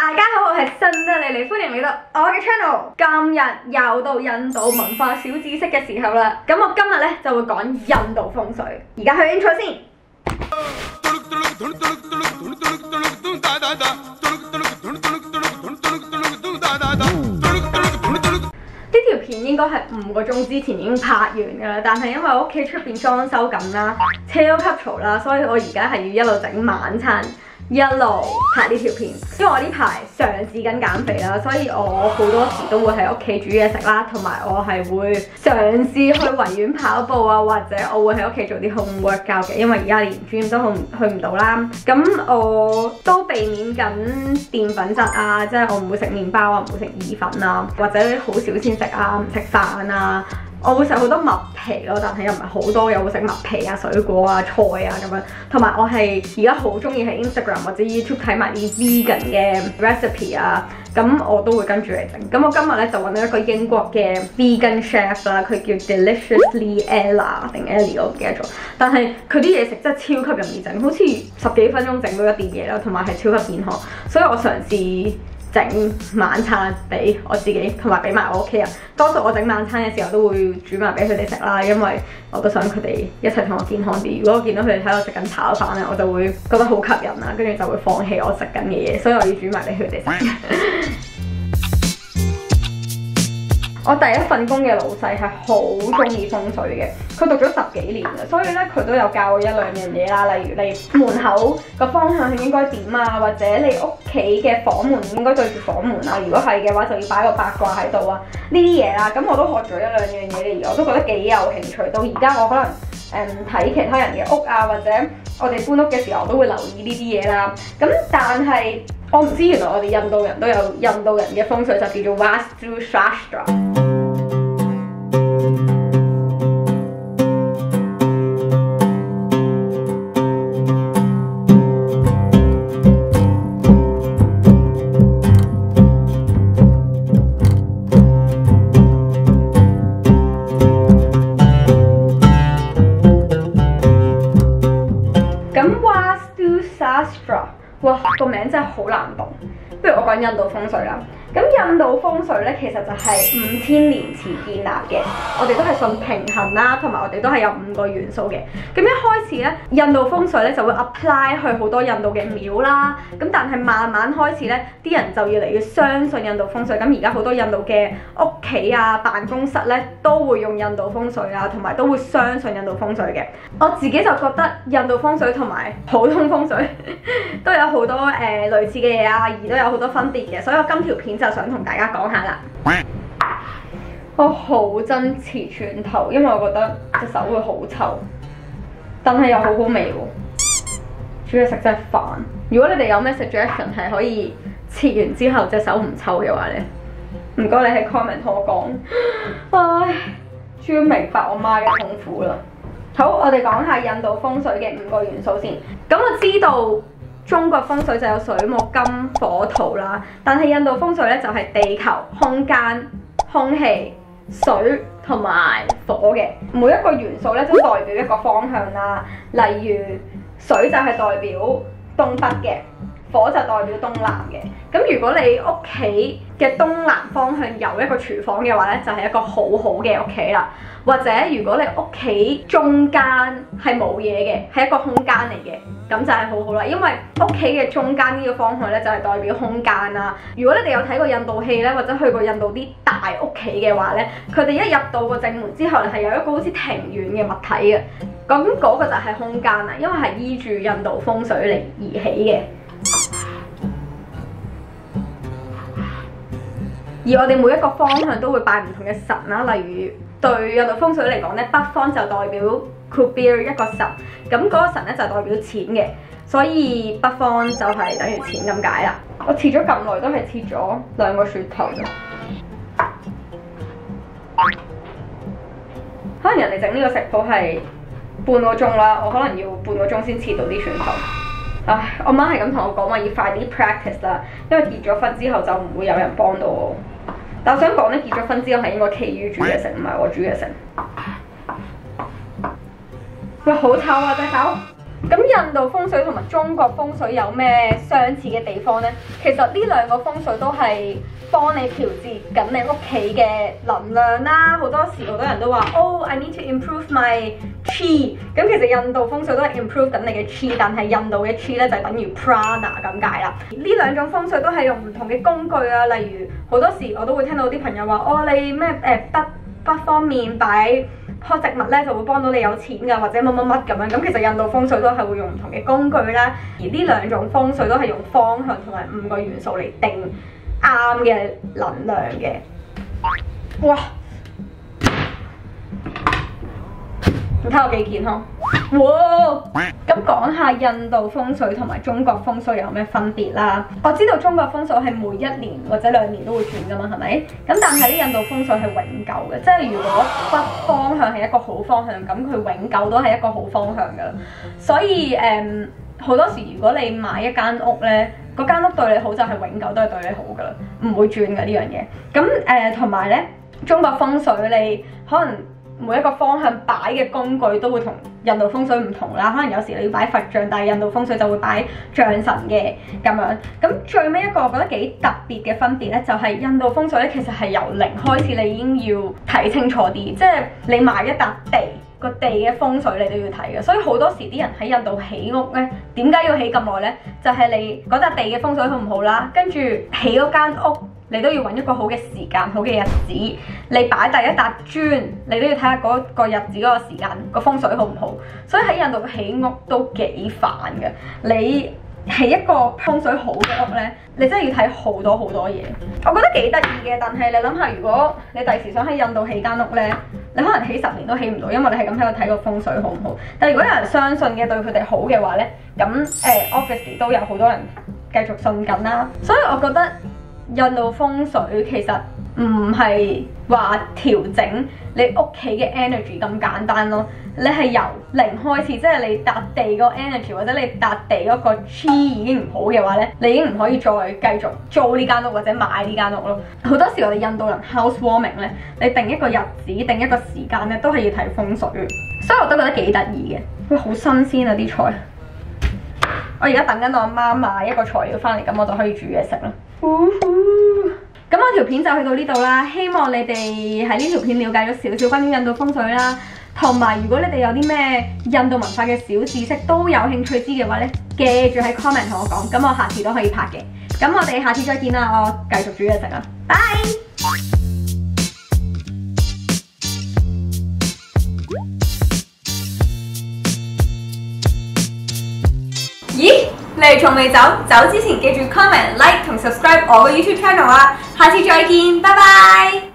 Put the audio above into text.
大家好，我係新德莉莉，歡迎嚟到我嘅 channel。今日又到印度文化小知識嘅時候啦，咁我今日咧就會講印度風水。而家去 intro 先。呢條片應該係5個鐘之前已經拍完㗎啦，但係因為我屋企出邊裝修緊啦，超級嘈啦，所以我而家係要一路整晚餐，一路拍呢條片。因為我呢排嘗試緊減肥啦，所以我好多時都會喺屋企煮嘢食啦，同埋我係會嘗試去維園跑步啊，或者我會喺屋企做啲 home workout 嘅，因為而家連 gym 都去唔到啦。咁我都避免緊澱粉質啊，即係我唔會食麵包啊，唔會食意粉啊，或者好少先食啊，唔食飯啊。我會食好多麥皮咯，但係又唔係好多嘅，會食麥皮啊、水果啊、菜啊咁樣。同埋我係而家好中意喺 Instagram 或者 YouTube 睇埋啲 vegan 嘅 recipe 啊，咁我都會跟住嚟整。咁我今日咧就揾到一個英國嘅 vegan chef 啦，佢叫 Deliciously Ella 定 Ellie 我唔記得咗。但係佢啲嘢食真係超級容易整，好似10幾分鐘整到一碟嘢啦，同埋係超級健康。所以我嘗試整晚餐俾我自己，同埋俾埋我屋企人。多數我整晚餐嘅時候都會煮埋俾佢哋食啦，因為我都想佢哋一齊同我健康啲。如果我見到佢哋喺度食緊炒飯咧，我就會覺得好吸引啦，跟住就會放棄我食緊嘅嘢，所以我要煮埋俾佢哋食。我第一份工嘅老細係好中意風水嘅，佢讀咗10幾年嘅，所以咧佢都有教我1、2樣嘢啦，例如你門口個方向應該點啊，或者你屋企嘅房門應該對住房門啊，如果係嘅話就要擺個八卦喺度啊，呢啲嘢啦，咁我都學咗1、2樣嘢嘅，而我都覺得幾有興趣。到而家我可能睇其他人嘅屋啊，或者我哋搬屋嘅時候，我都會留意呢啲嘢啦。咁但係我唔知原來我哋印度人都有印度人嘅風水，就叫做 Vastu Shastra。哇，個名真係好難讀，不如我講印度風水啦。咁印度風水咧，其實就係5000年前建立嘅。我哋都係信平衡啦，同埋我哋都係有5個元素嘅。咁一開始咧，印度風水咧就會 apply 去好多印度嘅廟啦。咁但係慢慢開始咧，啲人就越嚟越相信印度風水。咁而家好多印度嘅屋企啊、辦公室咧都會用印度風水啊，同埋都會相信印度風水嘅。我自己就覺得印度風水同埋普通風水都有好多類似嘅嘢啊，而都有好多分別嘅。所以我今條片就想同大家講下啦。我好憎切蒜頭，因為我覺得隻手會好臭，但係又好好味喎。煮嘢食真係煩。如果你哋有咩 suggestion 係可以切完之後隻手唔臭嘅話咧，唔該你喺 comment 同我講。唉，終於明白我媽嘅痛苦啦。好，我哋講下印度風水嘅5個元素先。咁我知道中國風水就有水木金火土啦，但係印度風水咧就係地球、空間、空氣、水同埋火嘅。每一個元素咧都代表一個方向啦。例如水就係代表東北嘅，火就代表東南嘅。咁如果你屋企嘅東南方向有一個廚房嘅話咧，就係一個好好嘅屋企啦。或者如果你屋企中間係冇嘢嘅，係一個空間嚟嘅，咁就係好好啦。因為屋企嘅中間呢個方向咧，就係代表空間啦。如果你哋有睇過印度戲咧，或者去過印度啲大屋企嘅話咧，佢哋一入到個正門之後，係有一個好似庭院嘅物體嘅。咁嗰個就係空間啦，因為係依住印度風水嚟而起嘅。而我哋每一個方向都會拜唔同嘅神啦，例如對印度風水嚟講咧，北方就代表 Kubir 一個神，咁嗰個神咧就代表錢嘅，所以北方就係等於錢咁解啦。我切咗咁耐都係切咗2個蒜頭啫，可能人哋整呢個食譜係半個鐘啦，我可能要半個鐘先切到啲蒜頭。唉，我媽係咁同我講話要快啲 practice 啦，因為結咗婚之後就唔會有人幫到我。但我想講咧，結咗婚之後係應該企於煮嘢食，唔係我煮嘢食。喂，好臭啊隻手！咁印度風水同埋中國風水有咩相似嘅地方呢？其實呢兩個風水都係幫你調節緊你屋企嘅能量啦。好多時好多人都話I need to improve my chi。咁其實印度風水都係 improve 緊你嘅 chi， 但係印度嘅 chi 咧就等於 prana 咁解啦。呢兩種風水都係用唔同嘅工具啊，例如好多時我都會聽到啲朋友話你咩北方面擺棵植物咧就會幫到你有錢㗎，或者乜乜乜咁樣。咁其實印度風水都係會用唔同嘅工具啦，而呢兩種風水都係用方向同埋5個元素嚟定啱嘅能量嘅。哇！你睇我幾健康？哇！咁講下印度風水同埋中國風水有咩分別啦？我知道中國風水係每1年或者2年都會轉㗎嘛，係咪？咁但係呢印度風水係永久嘅，即係如果北方向係一個好方向，咁佢永久都係一個好方向㗎。所以好多時如果你買一間屋咧，嗰間屋對你好就係永久都係對你好㗎啦，唔會轉㗎呢樣嘢。咁同埋咧，中國風水你可能每一個方向擺嘅工具都會同印度風水唔同啦，可能有時你要擺佛像，但係印度風水就會擺象神嘅咁樣。咁最尾一個我覺得幾特別嘅分別咧，就係印度風水咧，其實係由0開始你已經要睇清楚啲，即係你買一笪地，個地嘅風水你都要睇嘅。所以好多時啲人喺印度起屋咧，點解要起咁耐咧？就係你嗰笪地嘅風水好唔好啦，跟住起嗰間屋，你都要揾一個好嘅時間、好嘅日子，你擺第一笪磚，你都要睇下嗰個日子、嗰個時間個風水好唔好。所以喺印度起屋都幾煩嘅。你起一個風水好嘅屋呢，你真係要睇好多嘢。我覺得幾得意嘅，但係你諗下，如果你第時想喺印度起間屋呢，你可能起10年都起唔到，因為你係咁喺度睇個風水好唔好。但係如果有人相信嘅對佢哋好嘅話呢，咁obviously 都有好多人繼續信緊啦。所以我覺得印度風水其實唔係話調整你屋企嘅 energy 咁簡單咯，你係由0開始，即係你笪地個 energy 或者你笪地嗰個 chi 已經唔好嘅話咧，你已經唔可以再繼續租呢間屋或者買呢間屋咯。好多時我哋印度人 housewarming 咧，你定一個日子、定一個時間咧，都係要睇風水，所以我都覺得幾得意嘅。喂，好新鮮啊啲菜！我而家等緊我阿媽買一個材料翻嚟，咁我就可以煮嘢食啦。咁我條片就去到呢度啦，希望你哋喺呢條片了解咗少少關於印度風水啦，同埋如果你哋有啲咩印度文化嘅小知識都有興趣知嘅話咧，記住喺 comment 同我講，咁我下次都可以拍嘅。咁我哋下次再見啦，我繼續煮嘢食啦，拜。咦？你哋仲未走？走之前記住 comment、like 同 subscribe 我個 YouTube channel 啊！下次再見，拜拜。